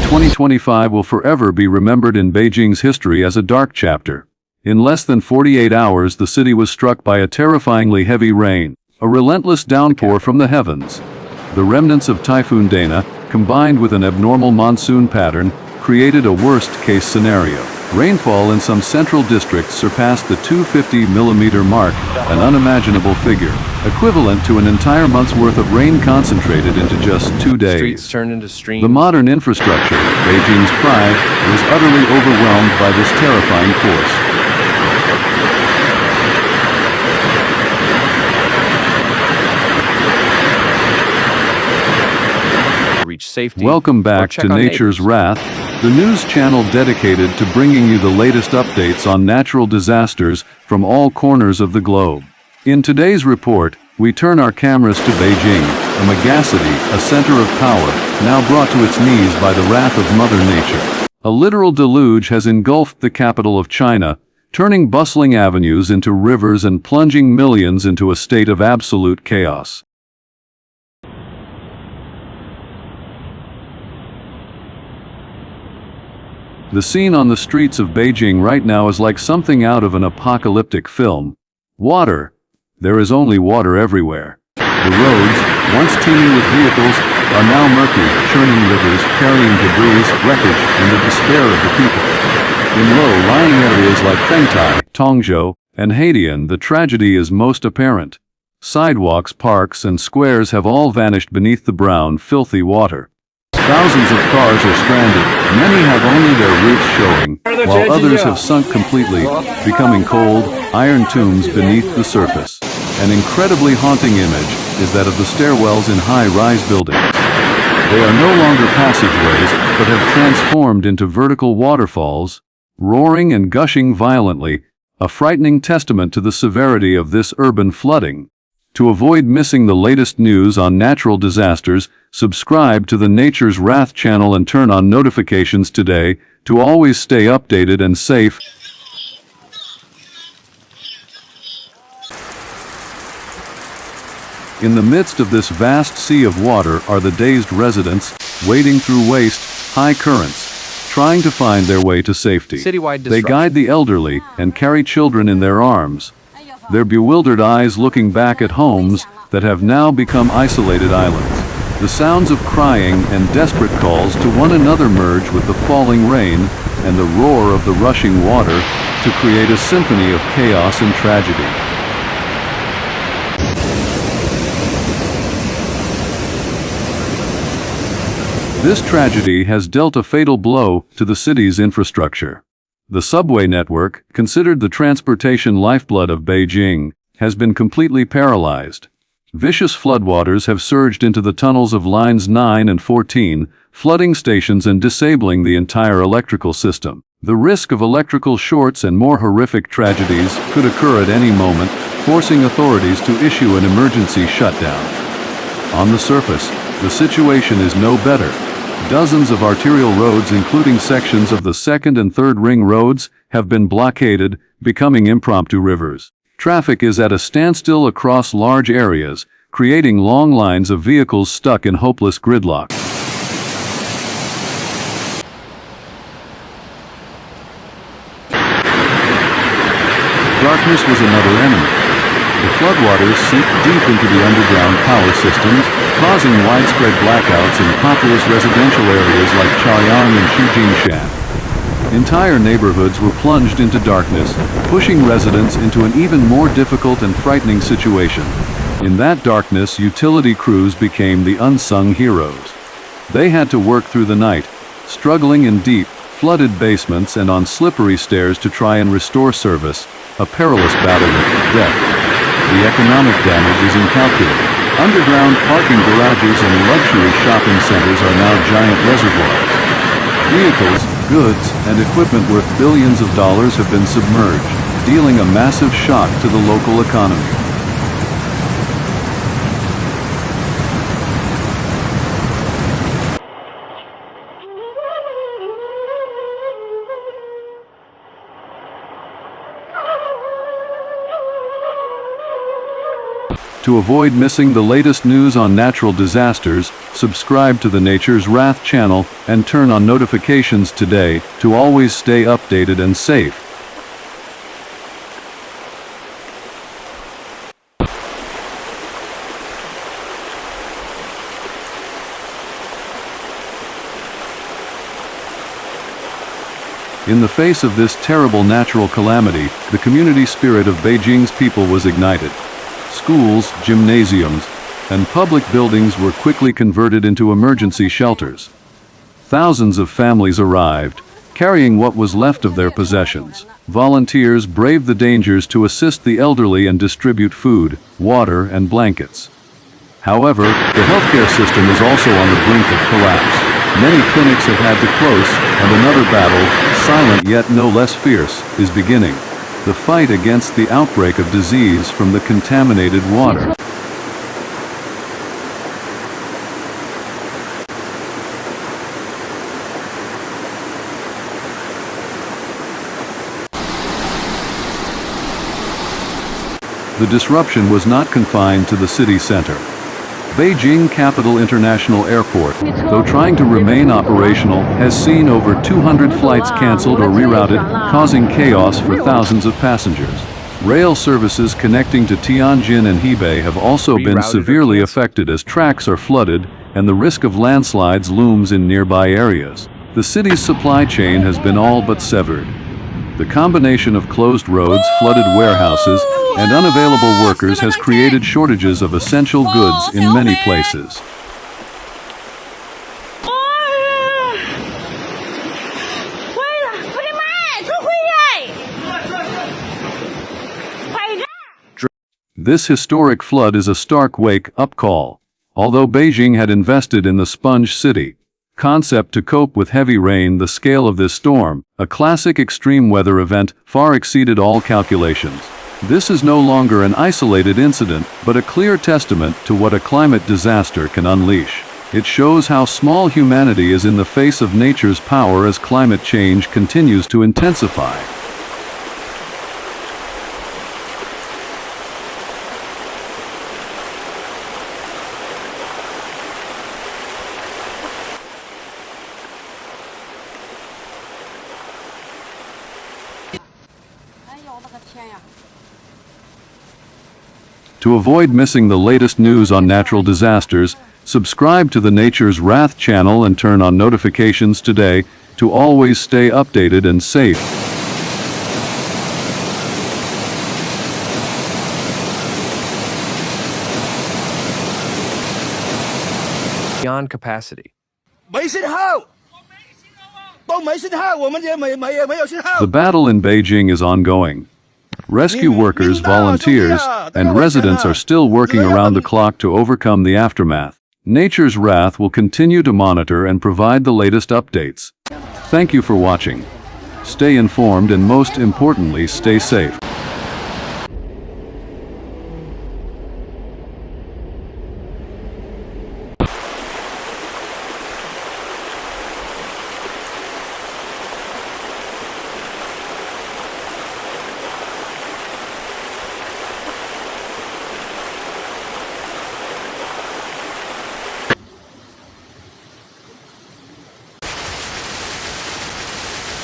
2025 will forever be remembered in Beijing's history as a dark chapter. In less than 48 hours, the city was struck by a terrifyingly heavy rain, a relentless downpour from the heavens. The remnants of Typhoon Dana, combined with an abnormal monsoon pattern, created a worst-case scenario. Rainfall in some central districts surpassed the 250-millimeter mark, an unimaginable figure, equivalent to an entire month's worth of rain concentrated into just 2 days. Streets turned into streams. The modern infrastructure, Beijing's pride, was utterly overwhelmed by this terrifying force. Safety. Welcome back to Nature's Wrath, the news channel dedicated to bringing you the latest updates on natural disasters from all corners of the globe. In today's report, we turn our cameras to Beijing, a megacity, a center of power, now brought to its knees by the wrath of Mother Nature. A literal deluge has engulfed the capital of China, turning bustling avenues into rivers and plunging millions into a state of absolute chaos. The scene on the streets of Beijing right now is like something out of an apocalyptic film. Water. There is only water everywhere. The roads, once teeming with vehicles, are now murky, churning rivers, carrying debris, wreckage, and the despair of the people. In low-lying areas like Fengtai, Tongzhou, and Haidian, the tragedy is most apparent. Sidewalks, parks, and squares have all vanished beneath the brown, filthy water. Thousands of cars are stranded, many have only their roofs showing, while others have sunk completely, becoming cold, iron tombs beneath the surface. An incredibly haunting image is that of the stairwells in high-rise buildings. They are no longer passageways, but have transformed into vertical waterfalls, roaring and gushing violently, a frightening testament to the severity of this urban flooding. To avoid missing the latest news on natural disasters, subscribe to the Nature's Wrath channel and turn on notifications today to always stay updated and safe. In the midst of this vast sea of water are the dazed residents, wading through waist-high currents, trying to find their way to safety. Citywide They guide the elderly and carry children in their arms, their bewildered eyes looking back at homes that have now become isolated islands. The sounds of crying and desperate calls to one another merge with the falling rain and the roar of the rushing water to create a symphony of chaos and tragedy. This tragedy has dealt a fatal blow to the city's infrastructure. The subway network, considered the transportation lifeblood of Beijing, has been completely paralyzed. Vicious floodwaters have surged into the tunnels of lines 9 and 14, flooding stations and disabling the entire electrical system. The risk of electrical shorts and more horrific tragedies could occur at any moment, forcing authorities to issue an emergency shutdown. On the surface, the situation is no better. Dozens of arterial roads, including sections of the 2nd and 3rd ring roads, have been blockaded, becoming impromptu rivers. Traffic is at a standstill across large areas, creating long lines of vehicles stuck in hopeless gridlock. Darkness was another enemy. The floodwaters seep deep into the underground power systems, causing widespread blackouts in populous residential areas like Chaoyang and Shijingshan. Entire neighborhoods were plunged into darkness, pushing residents into an even more difficult and frightening situation. In that darkness, utility crews became the unsung heroes. They had to work through the night, struggling in deep, flooded basements and on slippery stairs to try and restore service, a perilous battle with death. The economic damage is incalculable. Underground parking garages and luxury shopping centers are now giant reservoirs. Vehicles, goods, and equipment worth billions of dollars have been submerged, dealing a massive shock to the local economy. To avoid missing the latest news on natural disasters, subscribe to the Nature's Wrath channel and turn on notifications today to always stay updated and safe. In the face of this terrible natural calamity, the community spirit of Beijing's people was ignited. Schools, gymnasiums, and public buildings were quickly converted into emergency shelters. Thousands of families arrived, carrying what was left of their possessions. Volunteers braved the dangers to assist the elderly and distribute food, water, and blankets. However, the healthcare system is also on the brink of collapse. Many clinics have had to close, and another battle, silent yet no less fierce, is beginning. The fight against the outbreak of disease from the contaminated water. The disruption was not confined to the city center. Beijing Capital International Airport, though trying to remain operational, has seen over 200 flights canceled or rerouted, causing chaos for thousands of passengers. Rail services connecting to Tianjin and Hebei have also been severely affected as tracks are flooded and the risk of landslides looms in nearby areas. The city's supply chain has been all but severed. The combination of closed roads, flooded warehouses, and unavailable workers has created shortages of essential goods in many places. This historic flood is a stark wake-up call. Although Beijing had invested in the sponge city concept to cope with heavy rain, the scale of this storm, a classic extreme weather event, far exceeded all calculations. This is no longer an isolated incident, but a clear testament to what a climate disaster can unleash. It shows how small humanity is in the face of nature's power as climate change continues to intensify. To avoid missing the latest news on natural disasters, subscribe to the Nature's Wrath channel and turn on notifications today to always stay updated and safe. Beyond capacity. The battle in Beijing is ongoing. Rescue workers, volunteers, and residents are still working around the clock to overcome the aftermath. Nature's Wrath will continue to monitor and provide the latest updates. Thank you for watching. Stay informed and most importantly, stay safe.